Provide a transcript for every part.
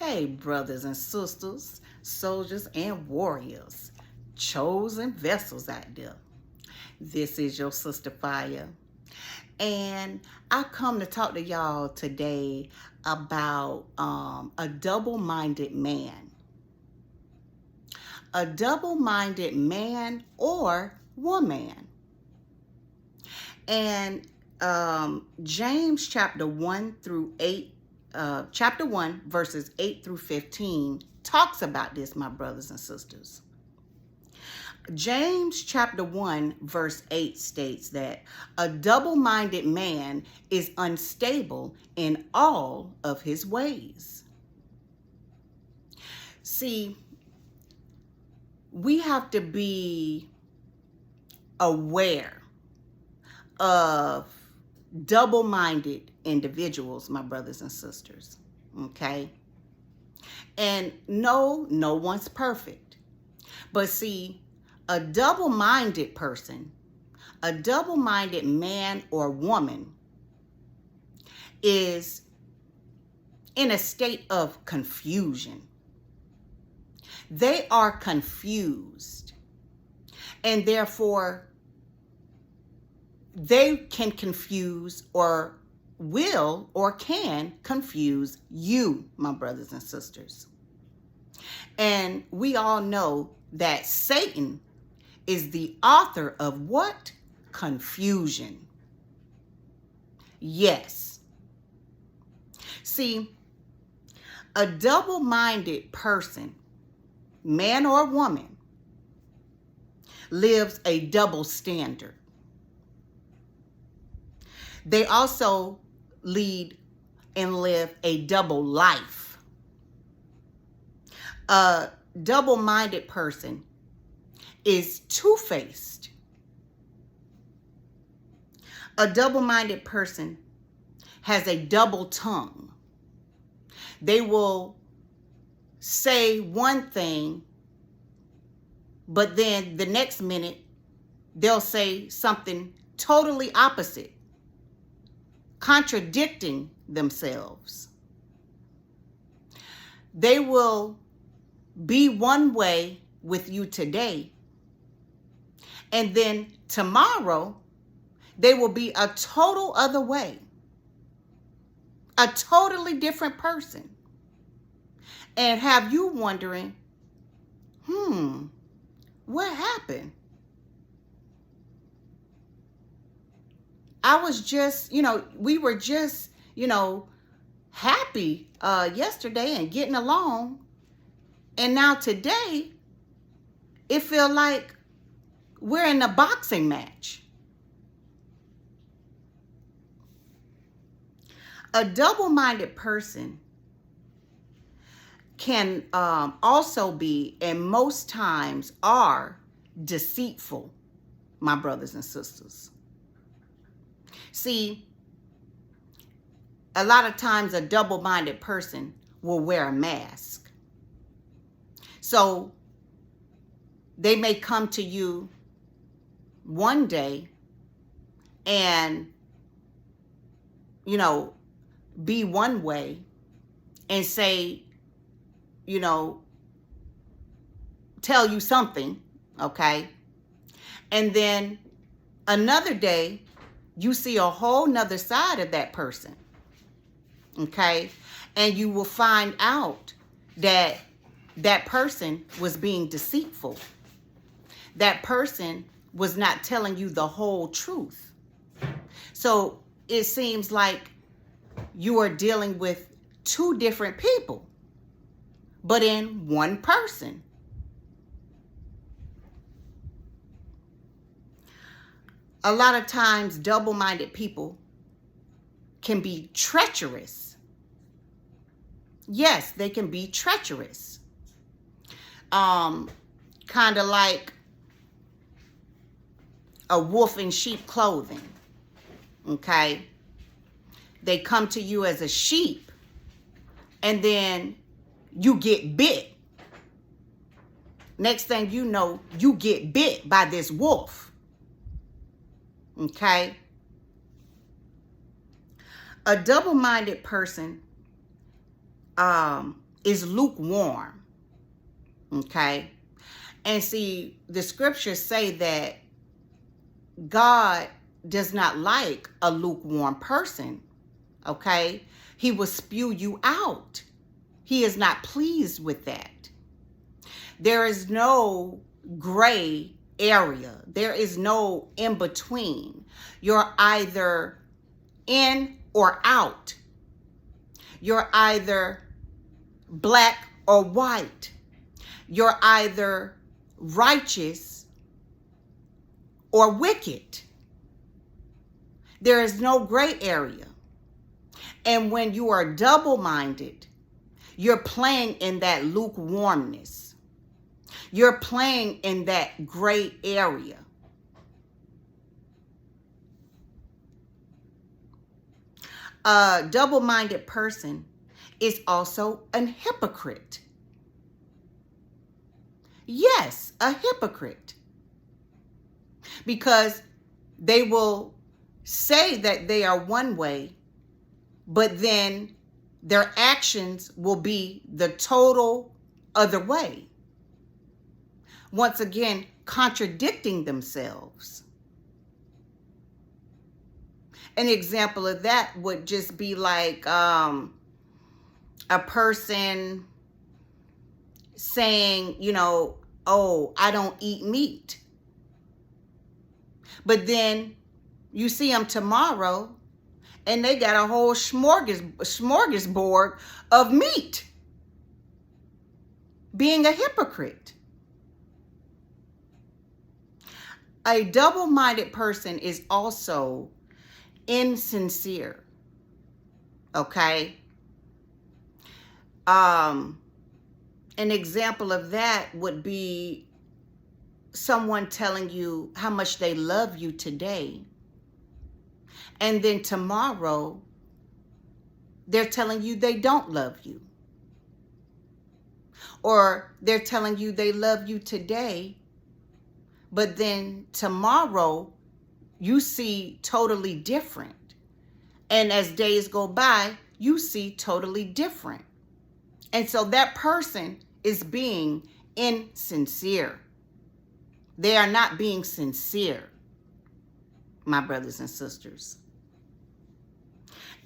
Hey, brothers and sisters, soldiers and warriors, chosen vessels out there. This is your sister Fire, and I come to talk to y'all today about a double-minded man. A double-minded man or woman. And James chapter 1 through 8, chapter 1, verses 8 through 15 talks about this, my brothers and sisters. James chapter 1 verse 8 states that a double-minded man is unstable in all of his ways. See, we have to be aware of double-minded individuals, my brothers and sisters, okay? And no one's perfect. But see, a double-minded person, a double-minded man or woman is in a state of confusion. They are confused, and therefore they can confuse or will or can confuse you, my brothers and sisters. And we all know that Satan is the author of what? Confusion. Yes. See, a double-minded person, man or woman, lives a double standard. They also lead and live a double life. A double-minded person is two-faced. A double-minded person has a double tongue. They will say one thing, but then the next minute they'll say something totally opposite, contradicting themselves. They will be one way with you today, and then tomorrow they will be a total other way, a totally different person, and have you wondering, what happened? I was just, we were just, happy yesterday and getting along. And now today, it feels like we're in a boxing match. A double-minded person can also be, and most times are, deceitful, my brothers and sisters. See, a lot of times a double-minded person will wear a mask. So they may come to you one day and, be one way and say, tell you something, okay? And then another day, you see a whole nother side of that person, okay? And you will find out that that person was being deceitful. That person was not telling you the whole truth. So it seems like you are dealing with two different people, but in one person. A lot of times, double-minded people can be treacherous. Yes, they can be treacherous. Kind of like a wolf in sheep clothing, okay? They come to you as a sheep, and then you get bit. Next thing you know, you get bit by this wolf, okay? A double-minded person is lukewarm. Okay? And see, the scriptures say that God does not like a lukewarm person. Okay? He will spew you out. He is not pleased with that. There is no gray area. There is no in between. You're either in or out. You're either black or white. You're either righteous or wicked. There is no gray area. And when you are double-minded, you're playing in that lukewarmness. You're playing in that gray area. A double-minded person is also an hypocrite. Yes, a hypocrite. Because they will say that they are one way, but then their actions will be the total other way. Once again, contradicting themselves. An example of that would just be like a person saying, you know, oh, I don't eat meat. But then you see them tomorrow and they got a whole smorgasbord of meat. Being a hypocrite. A double-minded person is also insincere. Okay? An example of that would be someone telling you how much they love you today. And then tomorrow, they're telling you they don't love you. Or they're telling you they love you today, but then tomorrow, you see totally different. And as days go by, you see totally different. And so that person is being insincere. They are not being sincere, my brothers and sisters.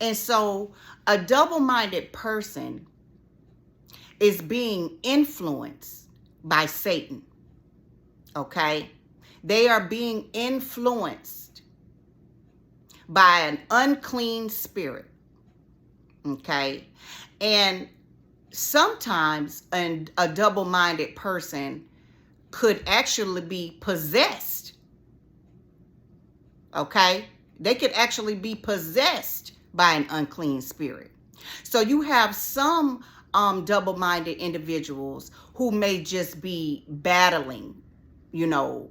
And so a double-minded person is being influenced by Satan. Okay? They are being influenced by an unclean spirit. Okay? And sometimes a double-minded person could actually be possessed. Okay? They could actually be possessed by an unclean spirit. So you have some double-minded individuals who may just be battling, you know,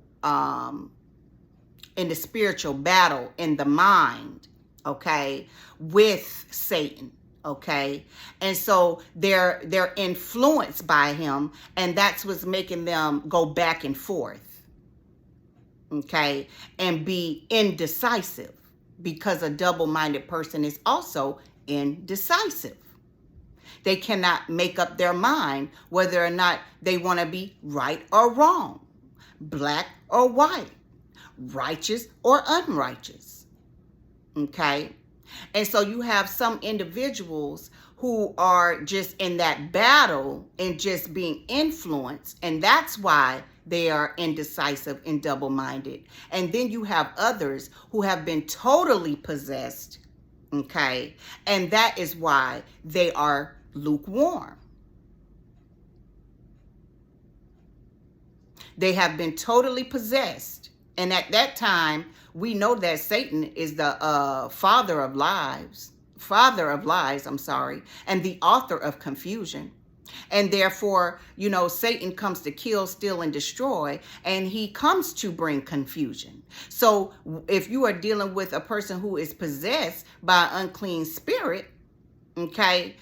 in the spiritual battle in the mind, okay, with Satan. Okay, and so they're influenced by him, and that's what's making them go back and forth, okay, and be indecisive, because a double-minded person is also indecisive. They cannot make up their mind whether or not they want to be right or wrong, black or white, righteous or unrighteous, okay? And so you have some individuals who are just in that battle and just being influenced, and that's why they are indecisive and double-minded. And then you have others who have been totally possessed, okay? And that is why they are lukewarm. They have been totally possessed. And at that time, we know that Satan is the father of lies, and the author of confusion. And therefore, you know, Satan comes to kill, steal, and destroy, and he comes to bring confusion. So if you are dealing with a person who is possessed by an unclean spirit, okay,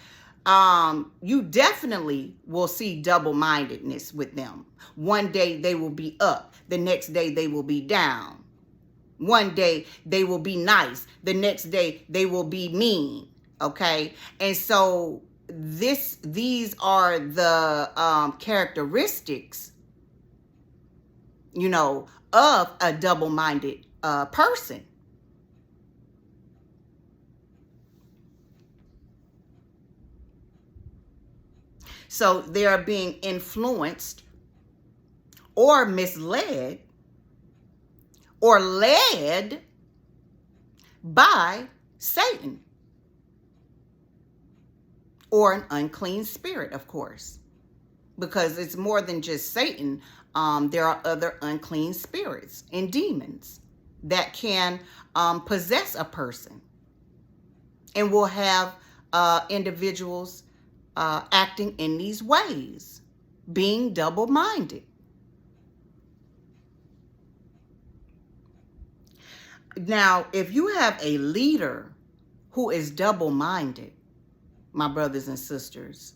you definitely will see double-mindedness with them. One day they will be up, the next day they will be down. One day they will be nice, the next day they will be mean, okay? And so these are the characteristics, of a double-minded person. So they are being influenced or misled or led by Satan or an unclean spirit, of course, because it's more than just Satan. There are other unclean spirits and demons that can possess a person and will have individuals acting in these ways, being double-minded. Now, if you have a leader who is double-minded, my brothers and sisters,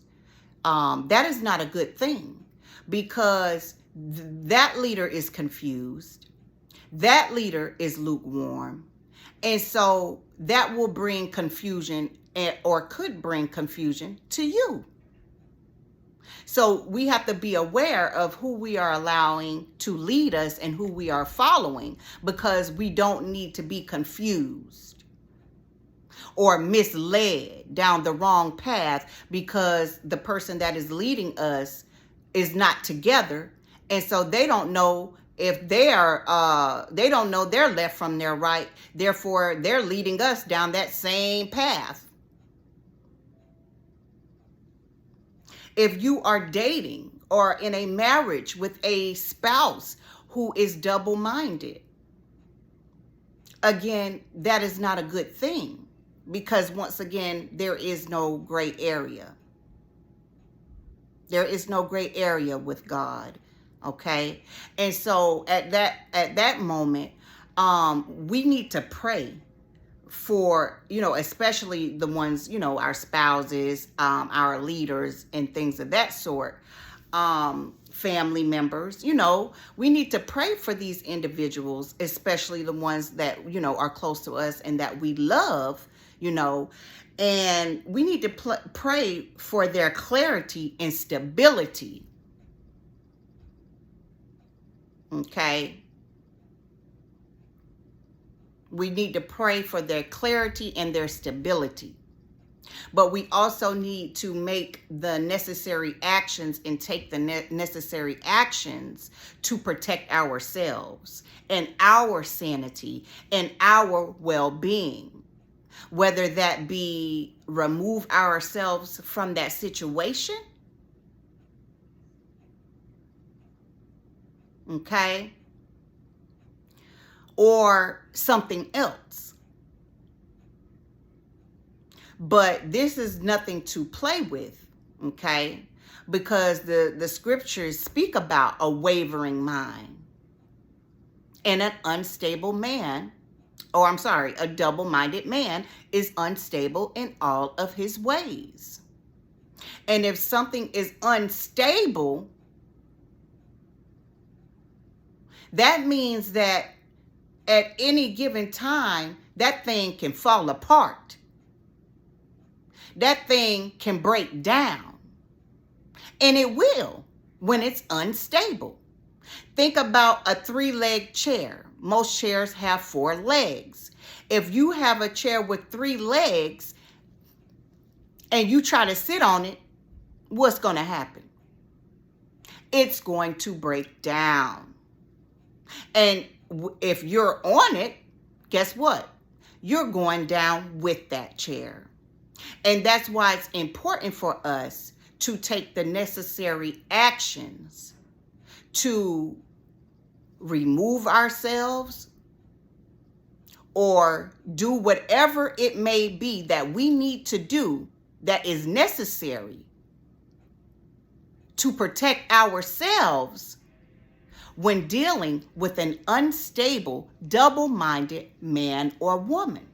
that is not a good thing, because that leader is confused. That leader is lukewarm. And so that will bring confusion, or could bring confusion to you. So we have to be aware of who we are allowing to lead us and who we are following, because we don't need to be confused or misled down the wrong path because the person that is leading us is not together. And so they don't know if they don't know their left from their right. Therefore, they're leading us down that same path. If you are dating or in a marriage with a spouse who is double-minded, again, that is not a good thing, because once again, there is no gray area. There is no gray area with God, okay? And so at that moment, we need to pray for, especially the ones, our spouses, our leaders and things of that sort, family members, we need to pray for these individuals, especially the ones that, are close to us and that we love, and we need to pray for their clarity and stability. Okay. We need to pray for their clarity and their stability. But we also need to make the necessary actions and take the necessary actions to protect ourselves and our sanity and our well-being. Whether that be remove ourselves from that situation, okay, or something else. But this is nothing to play with, okay? Because the scriptures speak about a wavering mind and an unstable man, a double-minded man is unstable in all of his ways. And if something is unstable, that means that at any given time, that thing can fall apart. That thing can break down. And it will when it's unstable. Think about a 3-leg chair. Most chairs have 4 legs. If you have a chair with 3 legs and you try to sit on it, what's going to happen? It's going to break down. And if you're on it, guess what? You're going down with that chair. And that's why it's important for us to take the necessary actions to remove ourselves or do whatever it may be that we need to do that is necessary to protect ourselves when dealing with an unstable, double-minded man or woman.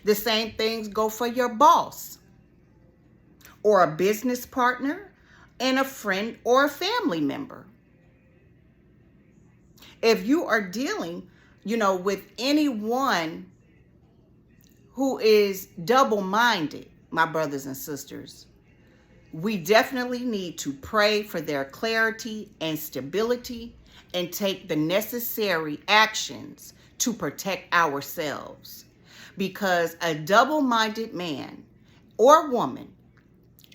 The same things go for your boss or a business partner and a friend or a family member. If you are dealing, with anyone who is double-minded, my brothers and sisters, we definitely need to pray for their clarity and stability and take the necessary actions to protect ourselves. Because a double-minded man or woman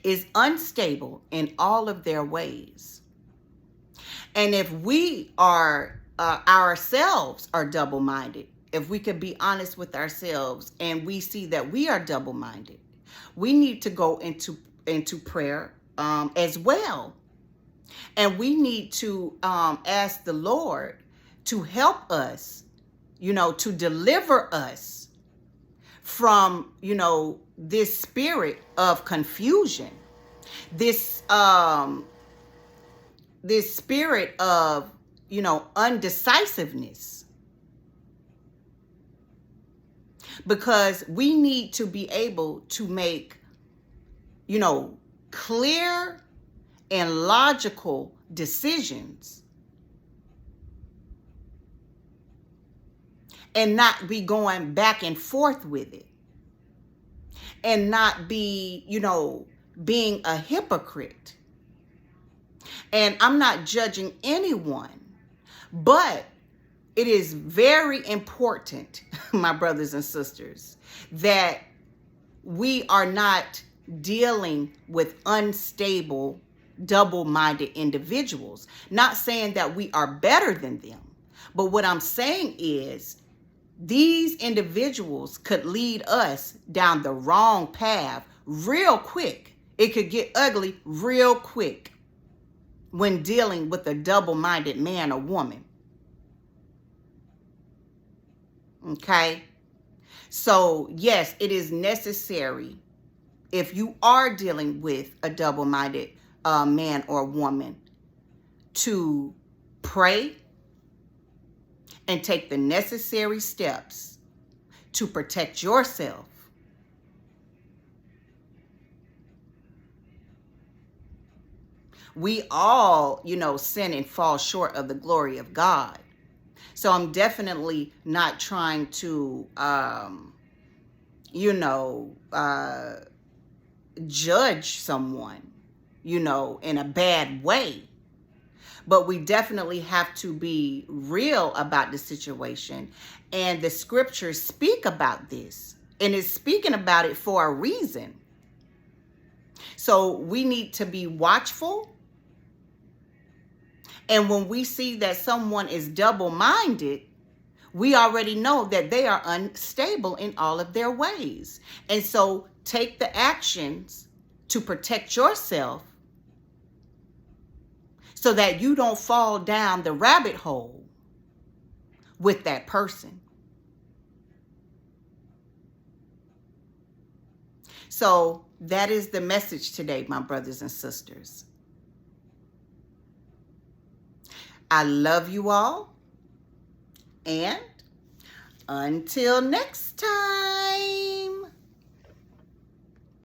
is unstable in all of their ways. And if we are ourselves are double-minded, if we could be honest with ourselves and we see that we are double-minded, we need to go into prayer as well. And we need to ask the Lord to help us, to deliver us from, this spirit of confusion, this spirit of, undecisiveness. Because we need to be able to make, clear and logical decisions and not be going back and forth with it and not be, being a hypocrite. And I'm not judging anyone, but it is very important, my brothers and sisters, that we are not dealing with unstable, double-minded individuals. Not saying that we are better than them, but what I'm saying is these individuals could lead us down the wrong path real quick. It could get ugly real quick when dealing with a double-minded man or woman. Okay? So, yes, it is necessary, if you are dealing with a double-minded man or woman, to pray and take the necessary steps to protect yourself. We all, sin and fall short of the glory of God. So I'm definitely not trying to, judge someone, in a bad way. But we definitely have to be real about the situation. And the scriptures speak about this. And it's speaking about it for a reason. So we need to be watchful. And when we see that someone is double-minded, we already know that they are unstable in all of their ways. And so take the actions to protect yourself so that you don't fall down the rabbit hole with that person. So that is the message today, my brothers and sisters. I love you all. And until next time.